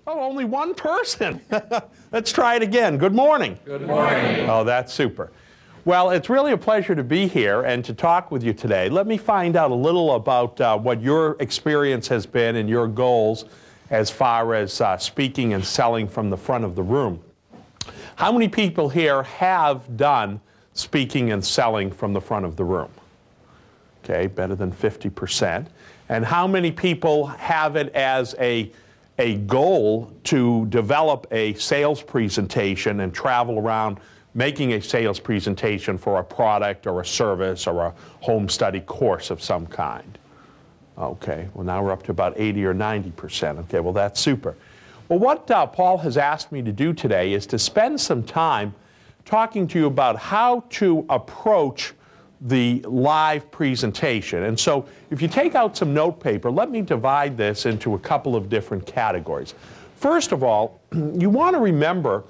Oh, only one person. Let's try it again. Good morning. Good morning. Oh, that's super. Well, it's really a pleasure to be here and to talk with you today. Let me find out a little about what your experience has been and your goals as far as speaking and selling from the front of the room. How many people here have done speaking and selling from the front of the room? Okay, better than 50%. And how many people have it as a goal to develop a sales presentation and travel around making a sales presentation for a product or a service or a home study course of some kind? Okay, well now we're up to about 80 or 90%. Okay, well that's super. Well, what Paul has asked me to do today is to spend some time talking to you about how to approach the live presentation. And so if you take out some note paper, let me divide this into a couple of different categories. First of all, you want to remember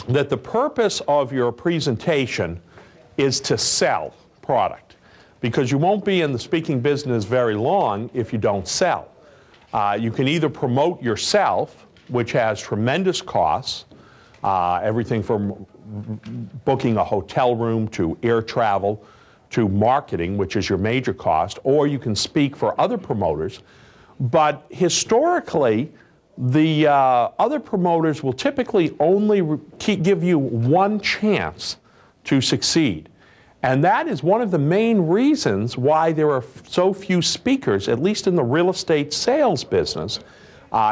that the purpose of your presentation is to sell product, because you won't be in the speaking business very long if you don't sell. You can either promote yourself, which has tremendous costs, everything from booking a hotel room to air travel to marketing, which is your major cost, or you can speak for other promoters. But historically, the other promoters will typically only give you one chance to succeed. And that is one of the main reasons why there are so few speakers, at least in the real estate sales business.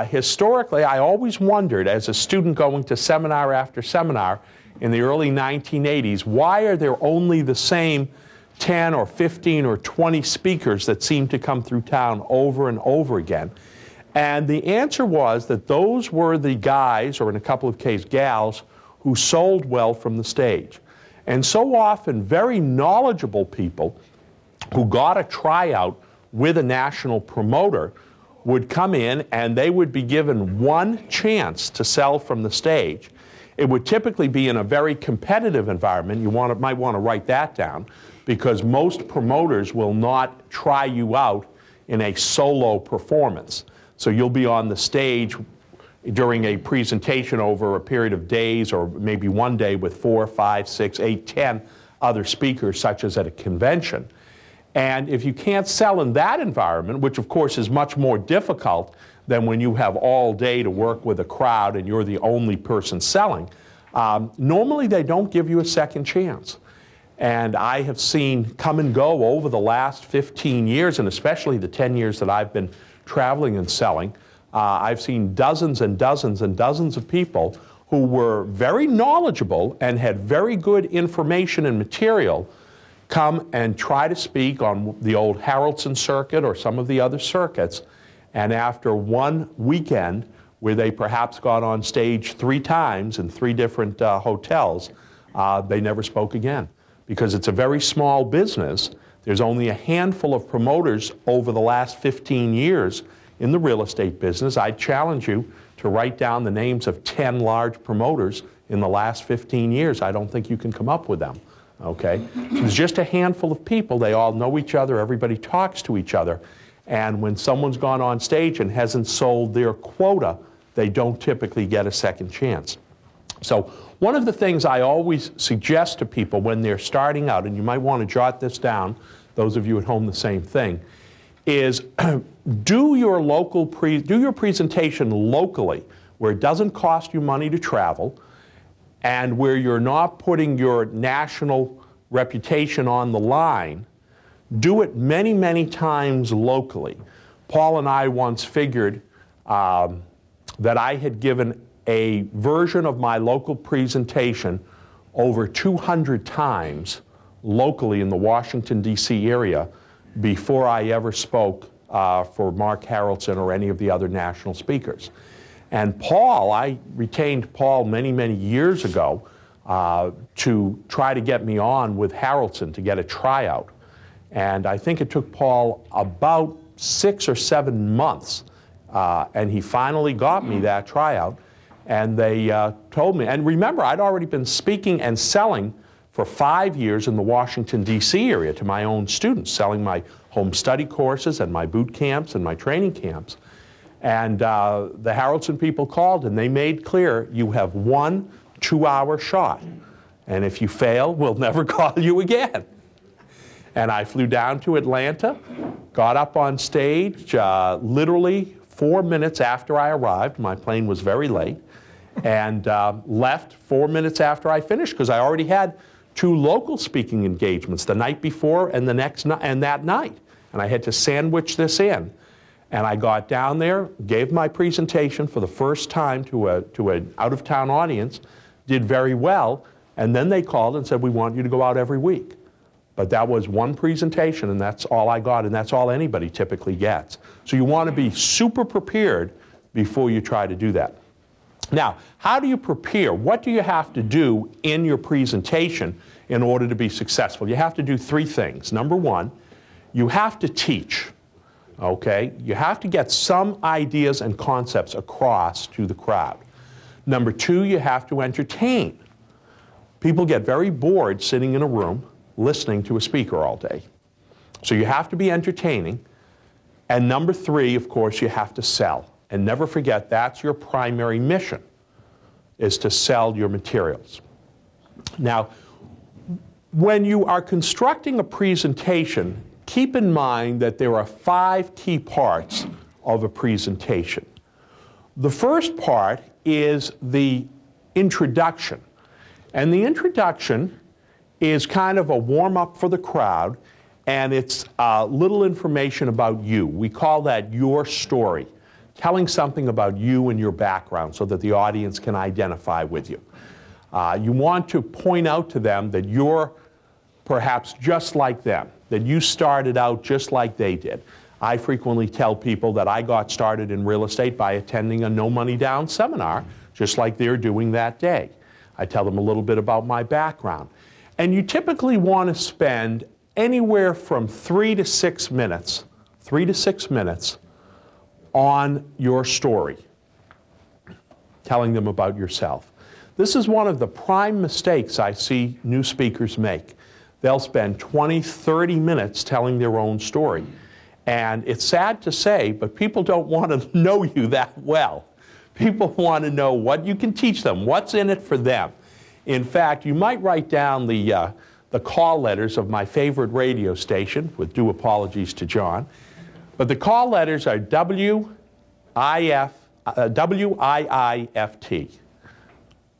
Historically, I always wondered, as a student going to seminar after seminar in the early 1980s, why are there only the same 10 or 15 or 20 speakers that seem to come through town over and over again? And the answer was that those were the guys, or in a couple of cases gals, who sold well from the stage. And so often, very knowledgeable people who got a tryout with a national promoter would come in and they would be given one chance to sell from the stage. It would typically be in a very competitive environment. You might want to write that down, because most promoters will not try you out in a solo performance. So you'll be on the stage during a presentation over a period of days, or maybe one day, with 4, 5, 6, 8, 10 other speakers, such as at a convention. And if you can't sell in that environment, which of course is much more difficult than when you have all day to work with a crowd and you're the only person selling, normally they don't give you a second chance. And I have seen come and go over the last 15 years, and especially the 10 years that I've been traveling and selling, I've seen dozens and dozens and dozens of people who were very knowledgeable and had very good information and material come and try to speak on the old Haraldson circuit or some of the other circuits, and after one weekend where they perhaps got on stage 3 times in 3 different hotels, they never spoke again. Because it's a very small business. There's only a handful of promoters over the last 15 years in the real estate business. I challenge you to write down the names of 10 large promoters in the last 15 years. I don't think you can come up with them, okay? There's just a handful of people. They all know each other. Everybody talks to each other. And when someone's gone on stage and hasn't sold their quota, they don't typically get a second chance. So one of the things I always suggest to people when they're starting out, and you might want to jot this down, those of you at home the same thing, is do your presentation locally, where it doesn't cost you money to travel and where you're not putting your national reputation on the line. Do it many, many times locally. Paul and I once figured that I had given a version of my local presentation over 200 times locally in the Washington DC area before I ever spoke for Mark Haraldson or any of the other national speakers. And Paul, I retained Paul many, many years ago to try to get me on with Haraldson to get a tryout. And I think it took Paul about 6 or 7 months, and he finally got me that tryout. And they told me, and remember, I'd already been speaking and selling for 5 years in the Washington DC area to my own students, selling my home study courses and my boot camps and my training camps. And the Haraldson people called, and they made clear, you have 1 2-hour shot. And if you fail, we'll never call you again. And I flew down to Atlanta, got up on stage literally 4 minutes after I arrived. My plane was very late. And left 4 minutes after I finished, because I already had 2 local speaking engagements the night before and that night. And I had to sandwich this in. And I got down there, gave my presentation for the first time to an out-of-town audience, did very well, and then they called and said, we want you to go out every week. But that was 1 presentation, and that's all I got, and that's all anybody typically gets. So you want to be super prepared before you try to do that. Now, how do you prepare? What do you have to do in your presentation in order to be successful? You have to do 3 things. Number 1, you have to teach. Okay? You have to get some ideas and concepts across to the crowd. Number 2, you have to entertain. People get very bored sitting in a room listening to a speaker all day. So you have to be entertaining. And number 3, of course, you have to sell. And never forget, that's your primary mission, is to sell your materials. Now, when you are constructing a presentation, keep in mind that there are 5 key parts of a presentation. The first part is the introduction. And the introduction is kind of a warm-up for the crowd, and it's little information about you. We call that your story, telling something about you and your background so that the audience can identify with you. You want to point out to them that you're perhaps just like them, that you started out just like they did. I frequently tell people that I got started in real estate by attending a no money down seminar, just like they're doing that day. I tell them a little bit about my background. And you typically want to spend anywhere from 3 to 6 minutes, on your story, telling them about yourself. This is one of the prime mistakes I see new speakers make. They'll spend 20, 30 minutes telling their own story. And it's sad to say, but people don't want to know you that well. People want to know what you can teach them, what's in it for them. In fact, you might write down the call letters of my favorite radio station, with due apologies to John. But the call letters are WIIFT.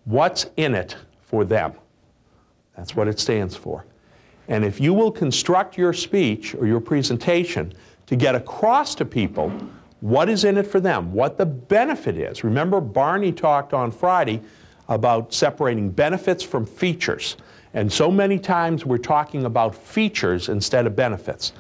What's in it for them? That's what it stands for. And if you will construct your speech or your presentation to get across to people what is in it for them, what the benefit is. Remember, Barney talked on Friday about separating benefits from features. And so many times we're talking about features instead of benefits.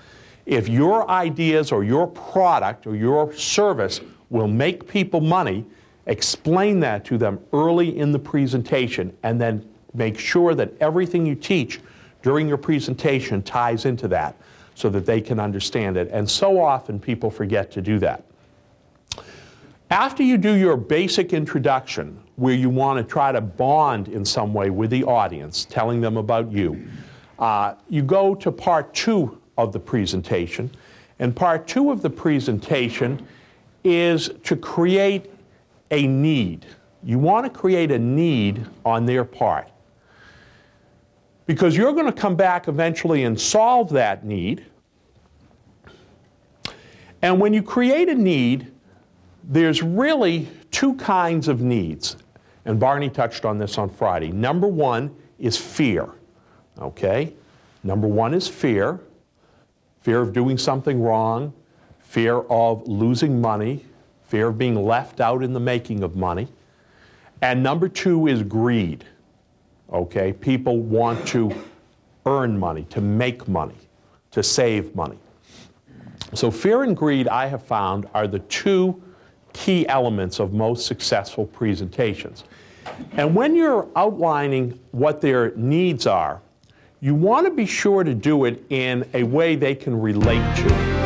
If your ideas or your product or your service will make people money, explain that to them early in the presentation, and then make sure that everything you teach during your presentation ties into that so that they can understand it. And so often people forget to do that. After you do your basic introduction, where you want to try to bond in some way with the audience, telling them about you, you go to part 2 of the presentation. And part 2 of the presentation is to create a need. You want to create a need on their part, because you're going to come back eventually and solve that need. And when you create a need, there's really 2 kinds of needs. And Barney touched on this on Friday. Number 1 is fear. Okay? Number 1 is fear. Fear of doing something wrong, fear of losing money, fear of being left out in the making of money. And number 2 is greed. Okay? People want to earn money, to make money, to save money. So fear and greed, I have found, are the 2 key elements of most successful presentations. And when you're outlining what their needs are, you want to be sure to do it in a way they can relate to.